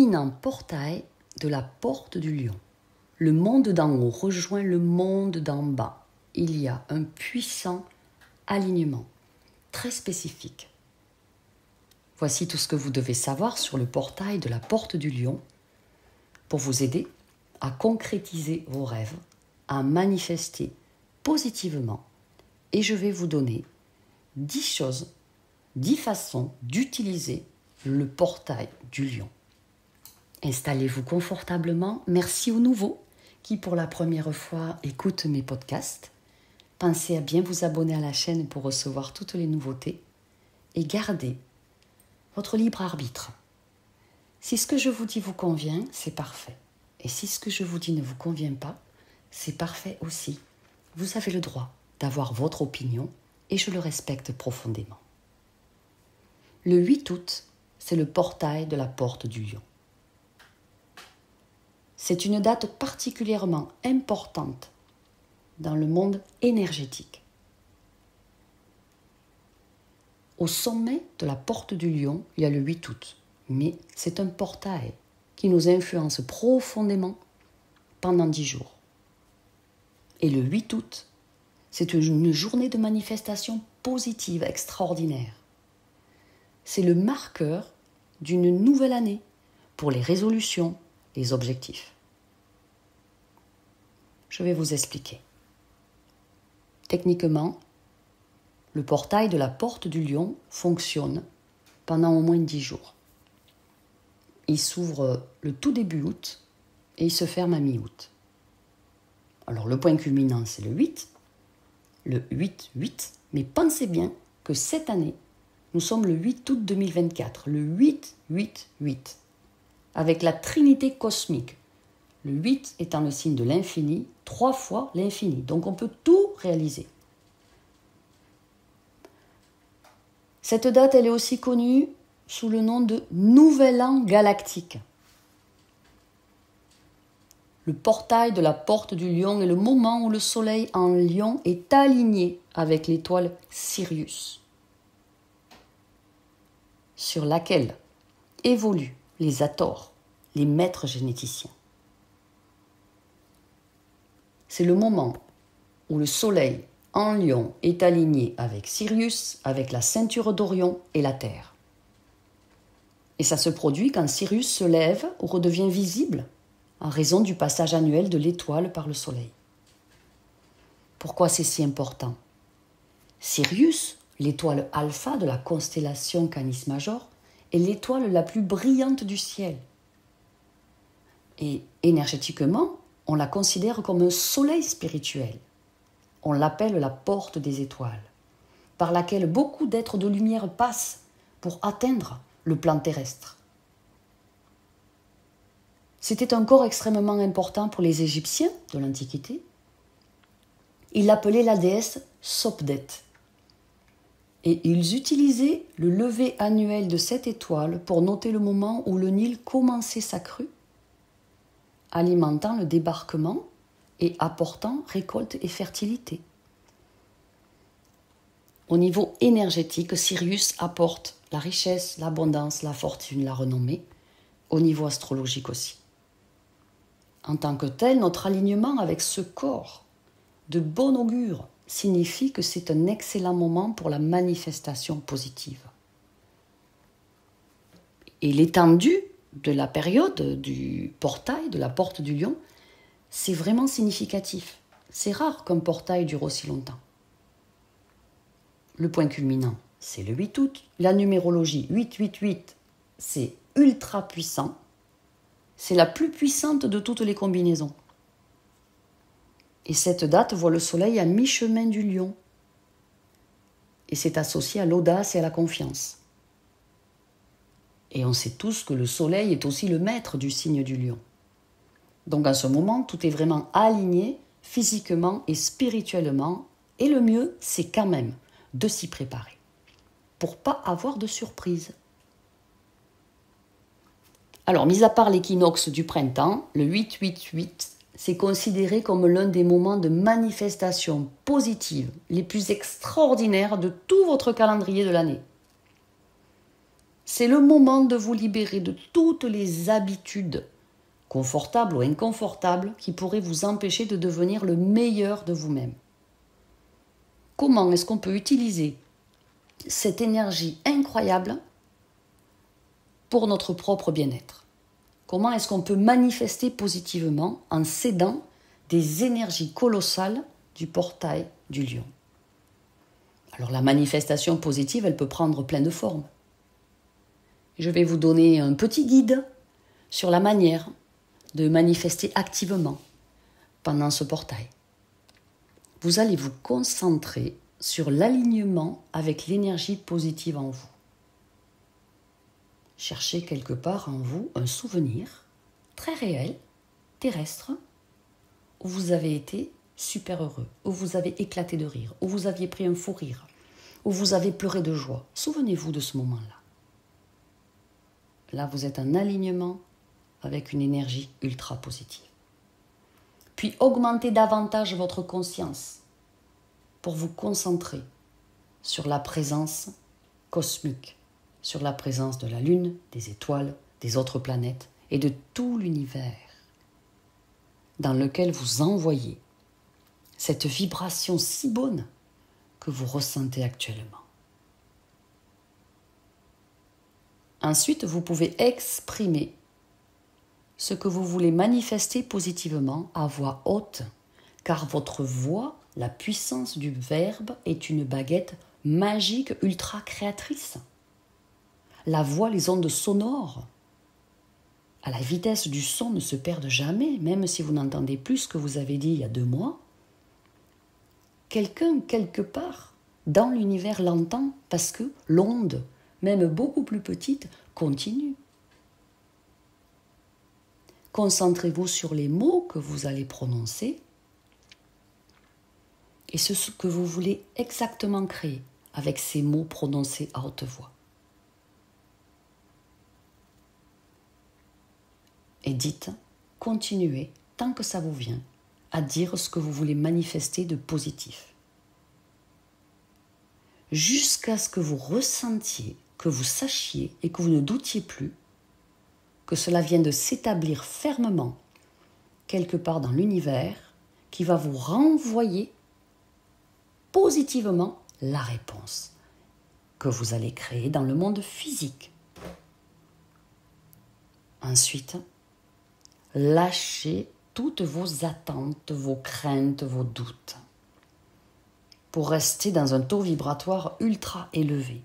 l'éminent portail de la porte du lion. Le monde d'en haut rejoint le monde d'en bas. Il y a un puissant alignement, très spécifique. Voici tout ce que vous devez savoir sur le portail de la porte du lion pour vous aider à concrétiser vos rêves, à manifester positivement. Et je vais vous donner 10 choses, 10 façons d'utiliser le portail du lion. Installez-vous confortablement. Merci aux nouveaux qui, pour la première fois, écoutent mes podcasts. Pensez à bien vous abonner à la chaîne pour recevoir toutes les nouveautés et gardez votre libre arbitre. Si ce que je vous dis vous convient, c'est parfait. Et si ce que je vous dis ne vous convient pas, c'est parfait aussi. Vous avez le droit d'avoir votre opinion et je le respecte profondément. Le 8 août, c'est le portail de la porte du lion. C'est une date particulièrement importante dans le monde énergétique. Au sommet de la porte du lion, il y a le 8 août, mais c'est un portail qui nous influence profondément pendant 10 jours. Et le 8 août, c'est une journée de manifestation positive extraordinaire. C'est le marqueur d'une nouvelle année pour les résolutions, les objectifs. Je vais vous expliquer. Techniquement, le portail de la porte du lion fonctionne pendant au moins 10 jours. Il s'ouvre le tout début août et il se ferme à mi-août. Alors le point culminant, c'est le 8, le 8-8, mais pensez bien que cette année, nous sommes le 8 août 2024, le 8-8-8, avec la trinité cosmique. Le 8 étant le signe de l'infini, 3 fois l'infini. Donc on peut tout réaliser. Cette date, elle est aussi connue sous le nom de Nouvel An galactique. Le portail de la porte du lion est le moment où le soleil en lion est aligné avec l'étoile Sirius, sur laquelle évoluent les Hathors, les maîtres généticiens. C'est le moment où le soleil en lion est aligné avec Sirius, avec la ceinture d'Orion et la Terre. Et ça se produit quand Sirius se lève ou redevient visible en raison du passage annuel de l'étoile par le soleil. Pourquoi c'est si important ? Sirius, l'étoile alpha de la constellation Canis Major, est l'étoile la plus brillante du ciel. Et énergétiquement, on la considère comme un soleil spirituel. On l'appelle la porte des étoiles, par laquelle beaucoup d'êtres de lumière passent pour atteindre le plan terrestre. C'était un corps extrêmement important pour les Égyptiens de l'Antiquité. Ils l'appelaient la déesse Sopdet. Et ils utilisaient le lever annuel de cette étoile pour noter le moment où le Nil commençait sa crue, alimentant le débarquement et apportant récolte et fertilité. Au niveau énergétique, Sirius apporte la richesse, l'abondance, la fortune, la renommée, au niveau astrologique aussi. En tant que tel, notre alignement avec ce corps de bon augure signifie que c'est un excellent moment pour la manifestation positive. Et l'étendue de la période du portail, de la porte du lion, c'est vraiment significatif. C'est rare qu'un portail dure aussi longtemps. Le point culminant, c'est le 8 août. La numérologie 888, c'est ultra puissant. C'est la plus puissante de toutes les combinaisons. Et cette date voit le soleil à mi-chemin du lion. Et c'est associé à l'audace et à la confiance. Et on sait tous que le soleil est aussi le maître du signe du lion. Donc à ce moment, tout est vraiment aligné physiquement et spirituellement. Et le mieux, c'est quand même de s'y préparer pour pas avoir de surprise. Alors, mis à part l'équinoxe du printemps, le 8-8-8, c'est considéré comme l'un des moments de manifestation positive les plus extraordinaires de tout votre calendrier de l'année. C'est le moment de vous libérer de toutes les habitudes, confortables ou inconfortables, qui pourraient vous empêcher de devenir le meilleur de vous-même. Comment est-ce qu'on peut utiliser cette énergie incroyable pour notre propre bien-être? Comment est-ce qu'on peut manifester positivement en s'aidant des énergies colossales du portail du lion? Alors la manifestation positive, elle peut prendre plein de formes. Je vais vous donner un petit guide sur la manière de manifester activement pendant ce portail. Vous allez vous concentrer sur l'alignement avec l'énergie positive en vous. Cherchez quelque part en vous un souvenir très réel, terrestre, où vous avez été super heureux, où vous avez éclaté de rire, où vous aviez pris un fou rire, où vous avez pleuré de joie. Souvenez-vous de ce moment-là. Là, vous êtes en alignement avec une énergie ultra positive. Puis augmentez davantage votre conscience pour vous concentrer sur la présence cosmique, sur la présence de la Lune, des étoiles, des autres planètes et de tout l'univers dans lequel vous envoyez cette vibration si bonne que vous ressentez actuellement. Ensuite, vous pouvez exprimer ce que vous voulez manifester positivement à voix haute, car votre voix, la puissance du verbe, est une baguette magique ultra créatrice. La voix, les ondes sonores, à la vitesse du son, ne se perdent jamais, même si vous n'entendez plus ce que vous avez dit il y a 2 mois. Quelqu'un, quelque part, dans l'univers l'entend parce que l'onde, même beaucoup plus petite, continue. Concentrez-vous sur les mots que vous allez prononcer et ce que vous voulez exactement créer avec ces mots prononcés à haute voix. Et dites, continuez, tant que ça vous vient, à dire ce que vous voulez manifester de positif. Jusqu'à ce que vous ressentiez, que vous sachiez et que vous ne doutiez plus que cela vient de s'établir fermement quelque part dans l'univers qui va vous renvoyer positivement la réponse que vous allez créer dans le monde physique. Ensuite, lâchez toutes vos attentes, vos craintes, vos doutes pour rester dans un taux vibratoire ultra élevé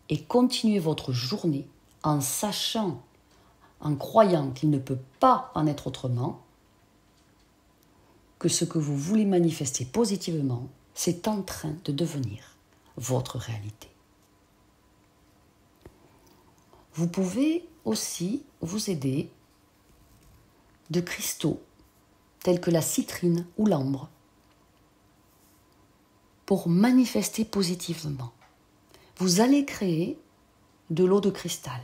et continuer votre journée en sachant, en croyant qu'il ne peut pas en être autrement, que ce que vous voulez manifester positivement, c'est en train de devenir votre réalité. Vous pouvez aussi vous aider de cristaux tels que la citrine ou l'ambre pour manifester positivement. Vous allez créer de l'eau de cristal.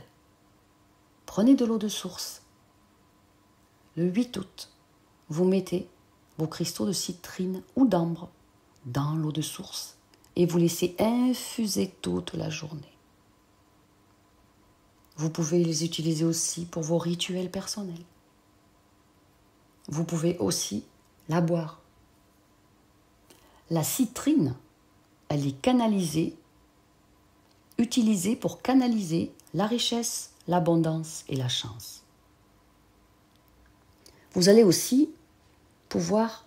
Prenez de l'eau de source. Le 8 août, vous mettez vos cristaux de citrine ou d'ambre dans l'eau de source et vous laissez infuser toute la journée. Vous pouvez les utiliser aussi pour vos rituels personnels. Vous pouvez aussi la boire. La citrine, elle est utilisée pour canaliser la richesse, l'abondance et la chance. Vous allez aussi pouvoir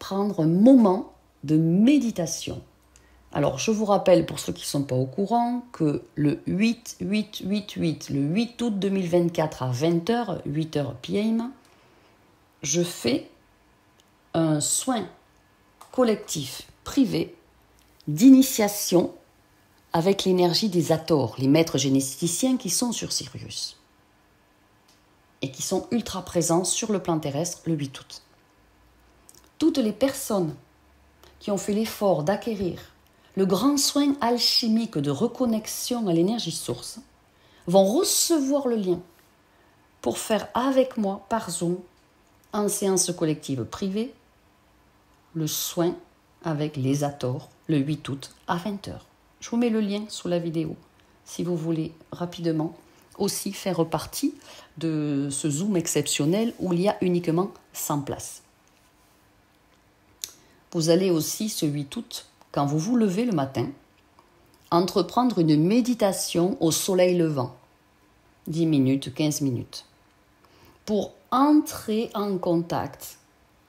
prendre un moment de méditation. Alors, je vous rappelle, pour ceux qui ne sont pas au courant, que le 8 août 2024 à 20h, 8h PM, je fais un soin collectif, privé, d'initiation avec l'énergie des Hathors, les maîtres généticiens qui sont sur Sirius et qui sont ultra présents sur le plan terrestre le 8 août. Toutes les personnes qui ont fait l'effort d'acquérir le grand soin alchimique de reconnexion à l'énergie source vont recevoir le lien pour faire avec moi par Zoom, en séance collective privée, le soin avec les Hathors le 8 août à 20h. Je vous mets le lien sous la vidéo si vous voulez rapidement aussi faire partie de ce Zoom exceptionnel où il y a uniquement 100 places. Vous allez aussi, ce 8 août, quand vous vous levez le matin, entreprendre une méditation au soleil levant. 10 minutes, 15 minutes. Pour entrer en contact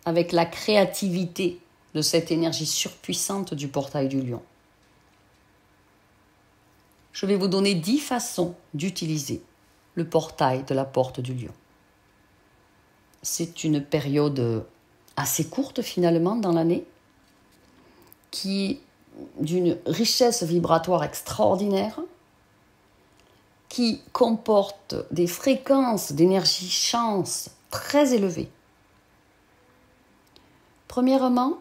avec la créativité de cette énergie surpuissante du portail du lion. Je vais vous donner 10 façons d'utiliser le portail de la porte du lion. C'est une période assez courte finalement dans l'année, qui est d'une richesse vibratoire extraordinaire, qui comporte des fréquences d'énergie chance très élevées. Premièrement,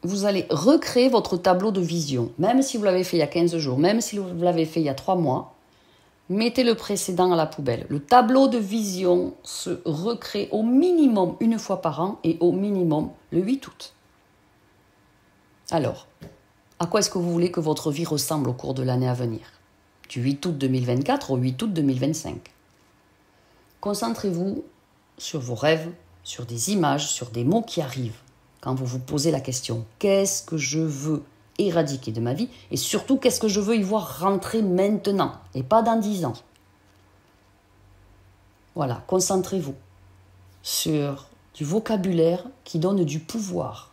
vous allez recréer votre tableau de vision, même si vous l'avez fait il y a 15 jours, même si vous l'avez fait il y a 3 mois, mettez le précédent à la poubelle. Le tableau de vision se recrée au minimum une fois par an et au minimum le 8 août. Alors, à quoi est-ce que vous voulez que votre vie ressemble au cours de l'année à venir ? Du 8 août 2024 au 8 août 2025. Concentrez-vous sur vos rêves, sur des images, sur des mots qui arrivent. Quand vous vous posez la question, qu'est-ce que je veux éradiquer de ma vie ? Et surtout, qu'est-ce que je veux y voir rentrer maintenant et pas dans 10 ans ? Voilà, concentrez-vous sur du vocabulaire qui donne du pouvoir,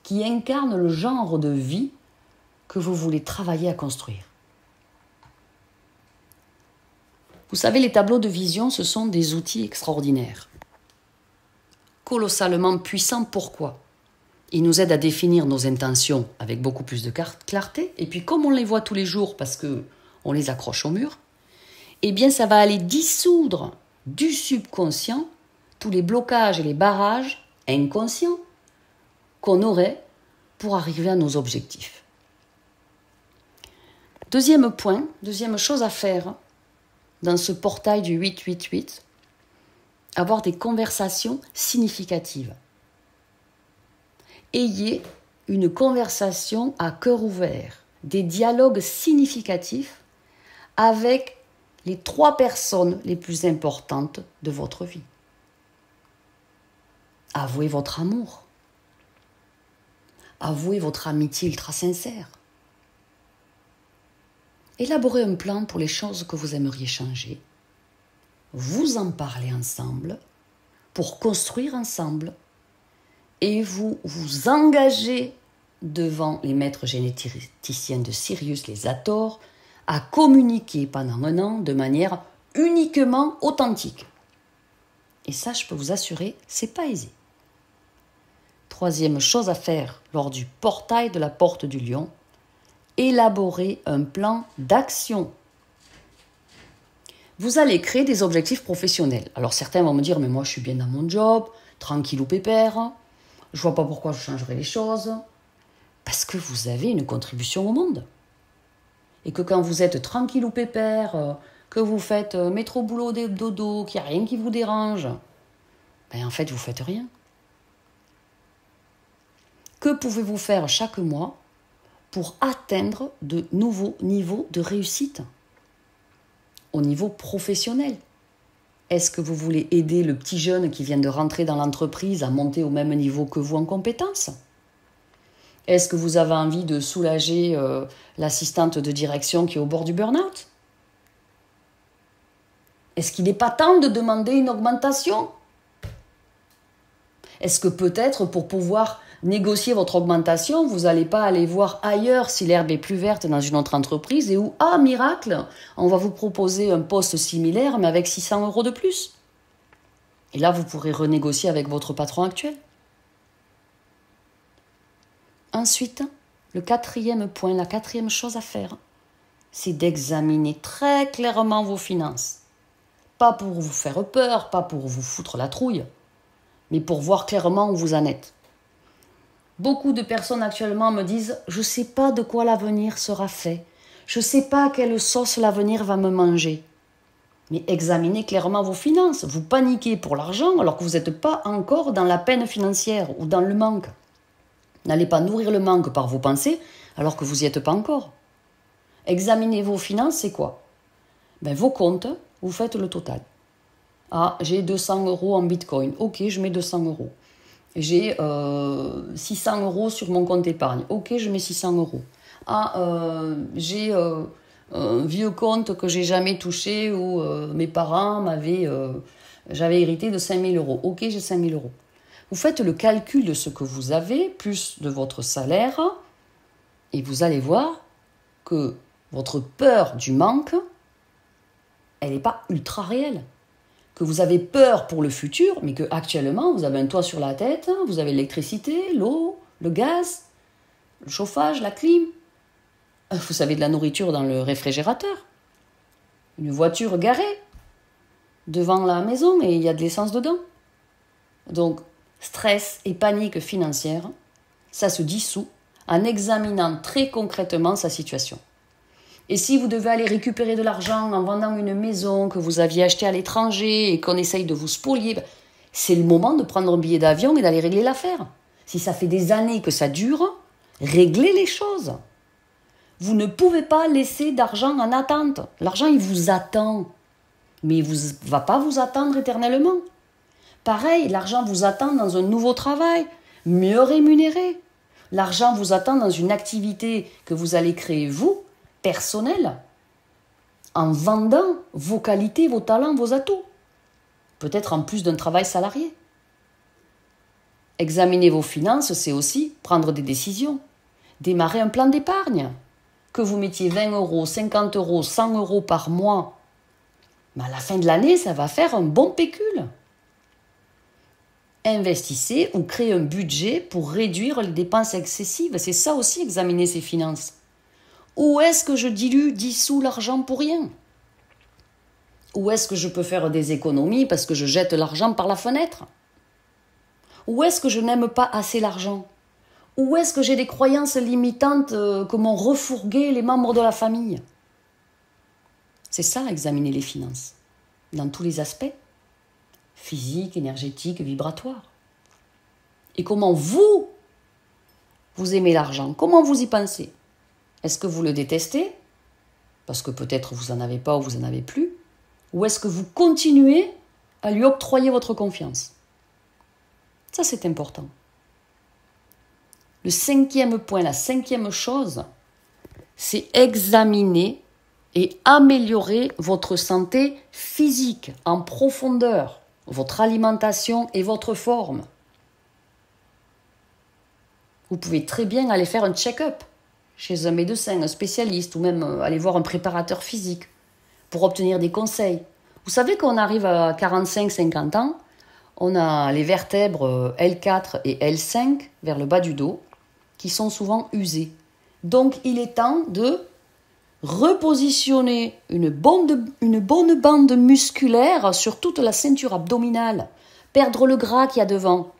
qui incarne le genre de vie que vous voulez travailler à construire. Vous savez, les tableaux de vision, ce sont des outils extraordinaires, colossalement puissants. Pourquoi ? Ils nous aident à définir nos intentions avec beaucoup plus de clarté. Et puis, comme on les voit tous les jours parce qu'on les accroche au mur, eh bien, ça va aller dissoudre du subconscient tous les blocages et les barrages inconscients qu'on aurait pour arriver à nos objectifs. Deuxième point, deuxième chose à faire dans ce portail du 888, avoir des conversations significatives. Ayez une conversation à cœur ouvert, des dialogues significatifs avec les 3 personnes les plus importantes de votre vie. Avouez votre amour. Avouez votre amitié ultra sincère. Élaborez un plan pour les choses que vous aimeriez changer. Vous en parlez ensemble pour construire ensemble. Et vous vous engagez devant les maîtres généticiens de Sirius, les Hathors, à communiquer pendant 1 an de manière uniquement authentique. Et ça, je peux vous assurer, c'est pas aisé. Troisième chose à faire lors du portail de la porte du lion, élaborer un plan d'action. Vous allez créer des objectifs professionnels. Alors certains vont me dire, mais moi je suis bien dans mon job, tranquille ou pépère. Je ne vois pas pourquoi je changerais les choses. Parce que vous avez une contribution au monde. Et que quand vous êtes tranquille ou pépère, que vous faites métro boulot dodo, qu'il n'y a rien qui vous dérange, ben en fait, vous ne faites rien. Que pouvez-vous faire chaque mois pour atteindre de nouveaux niveaux de réussite au niveau professionnel ? Est-ce que vous voulez aider le petit jeune qui vient de rentrer dans l'entreprise à monter au même niveau que vous en compétences ? Est-ce que vous avez envie de soulager l'assistante de direction qui est au bord du burn-out ? Est-ce qu'il n'est pas temps de demander une augmentation ? Est-ce que peut-être pour pouvoir négocier votre augmentation, vous n'allez pas aller voir ailleurs si l'herbe est plus verte dans une autre entreprise et où, ah miracle, on va vous proposer un poste similaire mais avec 600 € de plus. Et là, vous pourrez renégocier avec votre patron actuel. Ensuite, le 4e point, la 4e chose à faire, c'est d'examiner très clairement vos finances. Pas pour vous faire peur, pas pour vous foutre la trouille, mais pour voir clairement où vous en êtes. Beaucoup de personnes actuellement me disent « Je ne sais pas de quoi l'avenir sera fait. Je ne sais pas quelle sauce l'avenir va me manger. » Mais examinez clairement vos finances. Vous paniquez pour l'argent alors que vous n'êtes pas encore dans la peine financière ou dans le manque. N'allez pas nourrir le manque par vos pensées alors que vous n'y êtes pas encore. Examiner vos finances, c'est quoi? Vos comptes, vous faites le total. Ah, j'ai 200 euros en bitcoin. Ok, je mets 200 euros. J'ai 600 euros sur mon compte épargne. Ok, je mets 600 euros. Ah, j'ai un vieux compte que j'ai jamais touché où mes parents j'avais hérité de 5 000 euros. Ok, j'ai 5 000 euros. Vous faites le calcul de ce que vous avez, plus de votre salaire, et vous allez voir que votre peur du manque, elle n'est pas ultra réelle. Que vous avez peur pour le futur, mais que actuellement vous avez un toit sur la tête, vous avez l'électricité, l'eau, le gaz, le chauffage, la clim. Vous avez de la nourriture dans le réfrigérateur. Une voiture garée devant la maison et il y a de l'essence dedans. Donc, stress et panique financière, ça se dissout en examinant très concrètement sa situation. Et si vous devez aller récupérer de l'argent en vendant une maison que vous aviez achetée à l'étranger et qu'on essaye de vous spolier, c'est le moment de prendre un billet d'avion et d'aller régler l'affaire. Si ça fait des années que ça dure, réglez les choses. Vous ne pouvez pas laisser d'argent en attente. L'argent, il vous attend. Mais il ne va pas vous attendre éternellement. Pareil, l'argent vous attend dans un nouveau travail, mieux rémunéré. L'argent vous attend dans une activité que vous allez créer vous, personnelle, en vendant vos qualités, vos talents, vos atouts. Peut-être en plus d'un travail salarié. Examiner vos finances, c'est aussi prendre des décisions. Démarrer un plan d'épargne. Que vous mettiez 20 euros, 50 euros, 100 euros par mois, mais à la fin de l'année, ça va faire un bon pécule. Investissez ou créez un budget pour réduire les dépenses excessives. C'est ça aussi, examiner ses finances. Où est-ce que je dissous l'argent pour rien? Où est-ce que je peux faire des économies parce que je jette l'argent par la fenêtre? Où est-ce que je n'aime pas assez l'argent? Où est-ce que j'ai des croyances limitantes que m'ont refourgué les membres de la famille? C'est ça, examiner les finances, dans tous les aspects, physique, énergétique, vibratoire. Et comment vous aimez l'argent? Comment vous y pensez? Est-ce que vous le détestez? Parce que peut-être vous n'en avez pas ou vous n'en avez plus. Ou est-ce que vous continuez à lui octroyer votre confiance? Ça, c'est important. Le 5e point, la 5e chose, c'est examiner et améliorer votre santé physique en profondeur, votre alimentation et votre forme. Vous pouvez très bien aller faire un check-up chez un médecin, un spécialiste, ou même aller voir un préparateur physique pour obtenir des conseils. Vous savez qu'on arrive à 45-50 ans, on a les vertèbres L4 et L5 vers le bas du dos qui sont souvent usées. Donc il est temps de repositionner une bonne bande musculaire sur toute la ceinture abdominale, perdre le gras qu'il y a devant.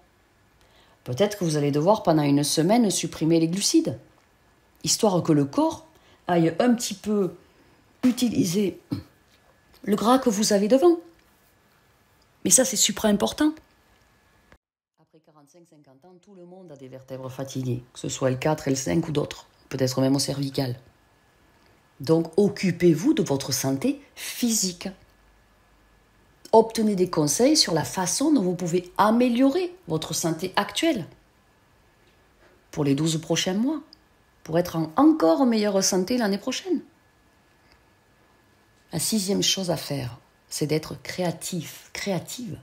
Peut-être que vous allez devoir pendant une semaine supprimer les glucides, histoire que le corps aille un petit peu utiliser le gras que vous avez devant. Mais ça, c'est super important. Après 45-50 ans, tout le monde a des vertèbres fatiguées, que ce soit L4, L5 ou d'autres, peut-être même au cervical. Donc, occupez-vous de votre santé physique. Obtenez des conseils sur la façon dont vous pouvez améliorer votre santé actuelle pour les 12 prochains mois, pour être en encore meilleure santé l'année prochaine. La 6e chose à faire, c'est d'être créative,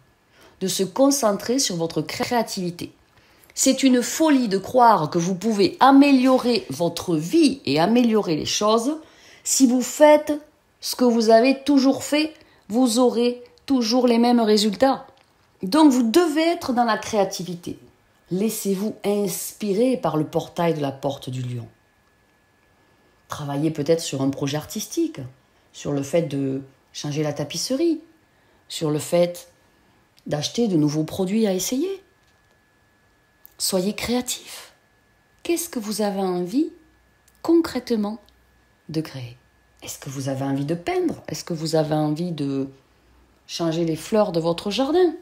de se concentrer sur votre créativité. C'est une folie de croire que vous pouvez améliorer votre vie et améliorer les choses. Si vous faites ce que vous avez toujours fait, vous aurez toujours les mêmes résultats. Donc vous devez être dans la créativité. Laissez-vous inspirer par le portail de la porte du lion. Travaillez peut-être sur un projet artistique, sur le fait de changer la tapisserie, sur le fait d'acheter de nouveaux produits à essayer. Soyez créatif. Qu'est-ce que vous avez envie concrètement de créer? Est-ce que vous avez envie de peindre? Est-ce que vous avez envie de changer les fleurs de votre jardin?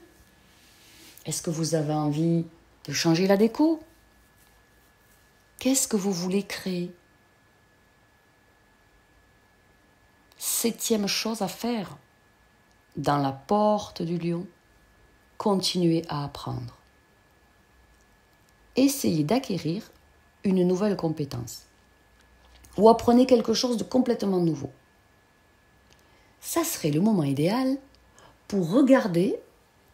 Est-ce que vous avez envie de changer la déco? Qu'est-ce que vous voulez créer? 7e chose à faire dans la porte du lion, continuez à apprendre. Essayez d'acquérir une nouvelle compétence ou apprenez quelque chose de complètement nouveau. Ça serait le moment idéal pour regarder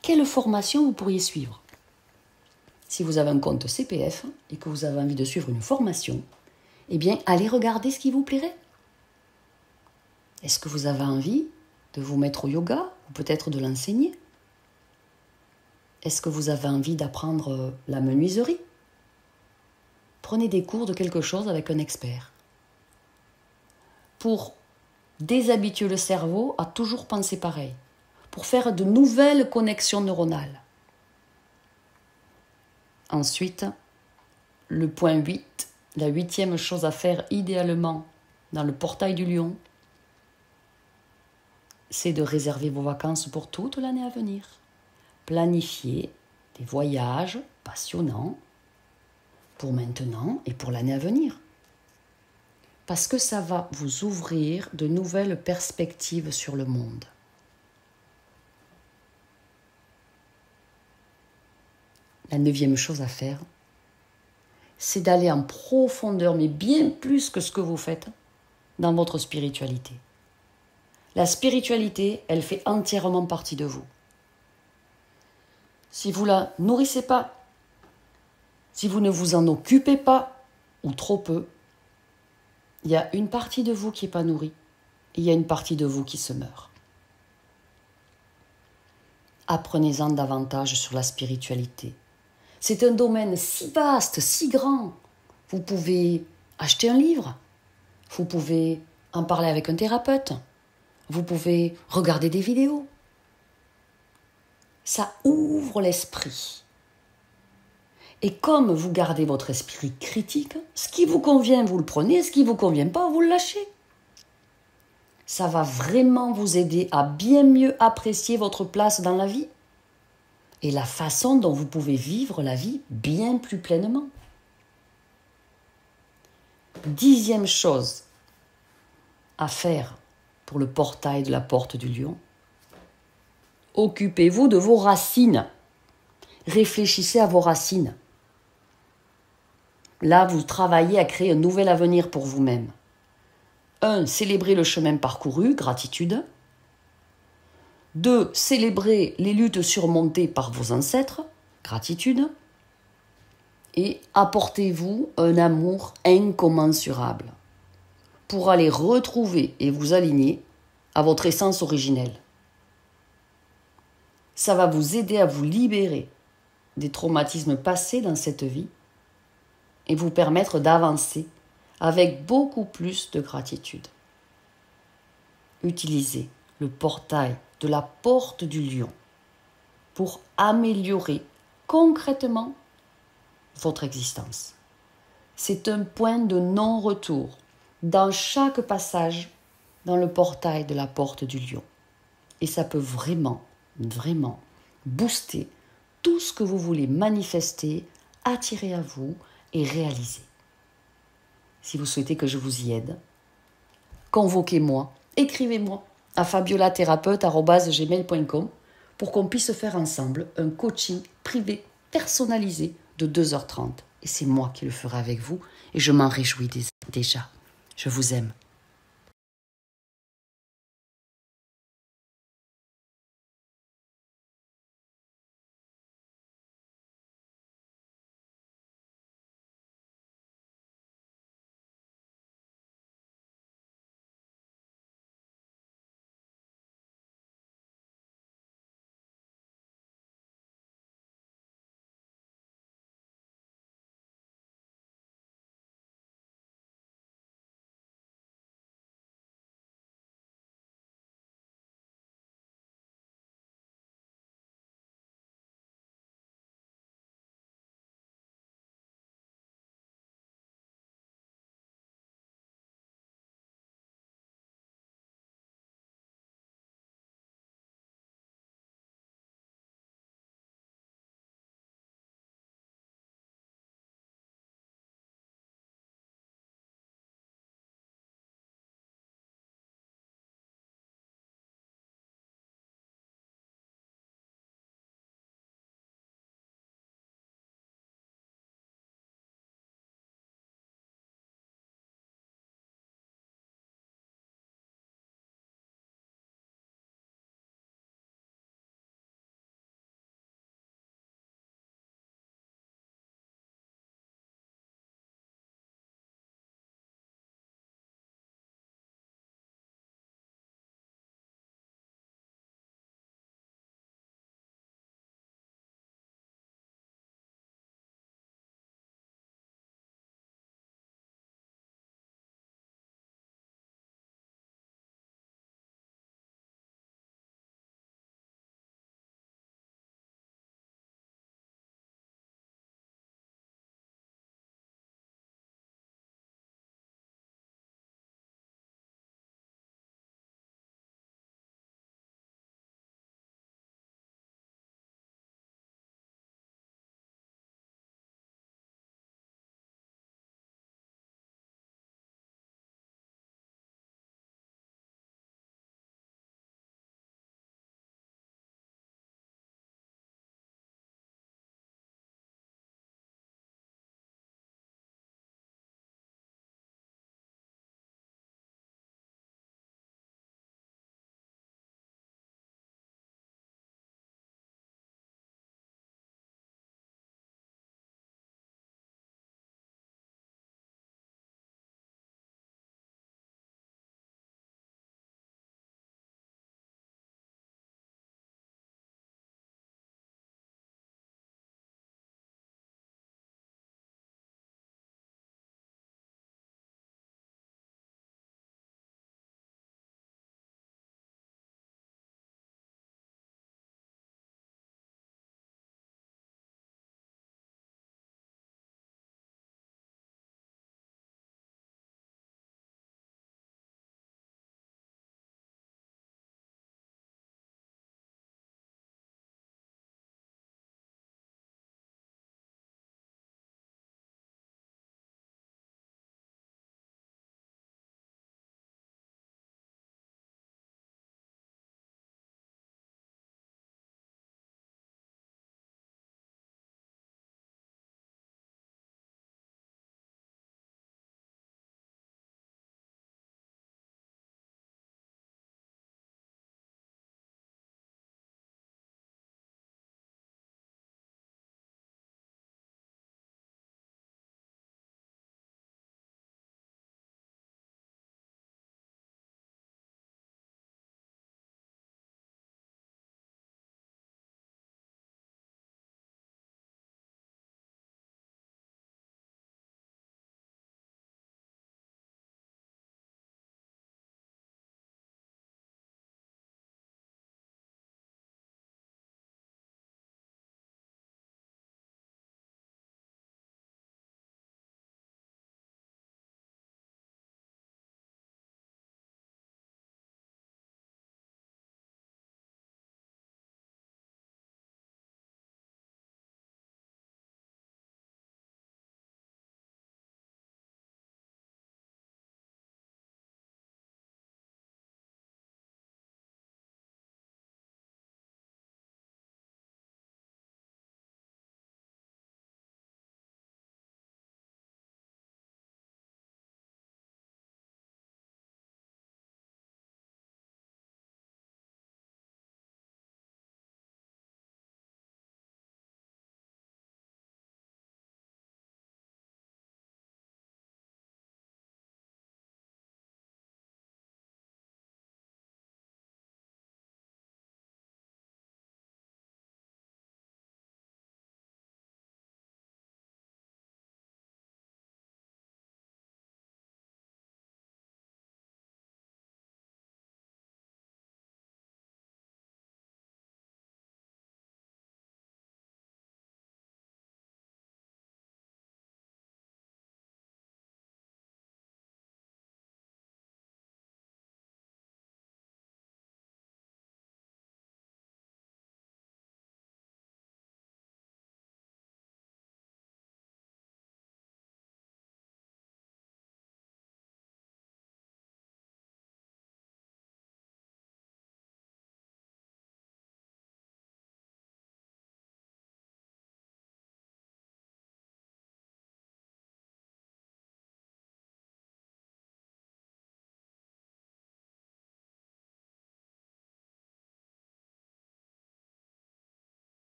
quelle formation vous pourriez suivre. Si vous avez un compte CPF et que vous avez envie de suivre une formation, eh bien, allez regarder ce qui vous plairait. Est-ce que vous avez envie de vous mettre au yoga ou peut-être de l'enseigner? Est-ce que vous avez envie d'apprendre la menuiserie? Prenez des cours de quelque chose avec un expert. Pour déshabituer le cerveau à toujours penser pareil. Pour faire de nouvelles connexions neuronales. Ensuite, le point 8, la 8e chose à faire idéalement dans le portail du lion, c'est de réserver vos vacances pour toute l'année à venir. Planifiez des voyages passionnants pour maintenant et pour l'année à venir. Parce que ça va vous ouvrir de nouvelles perspectives sur le monde. La 9e chose à faire, c'est d'aller en profondeur, mais bien plus que ce que vous faites, dans votre spiritualité. La spiritualité, elle fait entièrement partie de vous. Si vous ne la nourrissez pas, si vous ne vous en occupez pas, ou trop peu, il y a une partie de vous qui n'est pas nourrie, et il y a une partie de vous qui se meurt. Apprenez-en davantage sur la spiritualité. C'est un domaine si vaste, si grand. Vous pouvez acheter un livre, vous pouvez en parler avec un thérapeute, vous pouvez regarder des vidéos. Ça ouvre l'esprit. Et comme vous gardez votre esprit critique, ce qui vous convient, vous le prenez, ce qui ne vous convient pas, vous le lâchez. Ça va vraiment vous aider à bien mieux apprécier votre place dans la vie et la façon dont vous pouvez vivre la vie bien plus pleinement. 10e chose à faire pour le portail de la porte du lion, occupez-vous de vos racines. Réfléchissez à vos racines. Là, vous travaillez à créer un nouvel avenir pour vous-même. 1. Célébrer le chemin parcouru, gratitude. 2. Célébrer les luttes surmontées par vos ancêtres, gratitude. Et apportez-vous un amour incommensurable pour aller retrouver et vous aligner à votre essence originelle. Ça va vous aider à vous libérer des traumatismes passés dans cette vie et vous permettre d'avancer avec beaucoup plus de gratitude. Utilisez le portail de la porte du lion pour améliorer concrètement votre existence. C'est un point de non-retour dans chaque passage dans le portail de la porte du lion. Et ça peut vraiment, vraiment booster tout ce que vous voulez manifester, attirer à vous et réaliser. Si vous souhaitez que je vous y aide, convoquez-moi, écrivez-moi à fabiolathérapeute@gmail.com pour qu'on puisse faire ensemble un coaching privé personnalisé de 2h30. Et c'est moi qui le ferai avec vous et je m'en réjouis déjà. Je vous aime.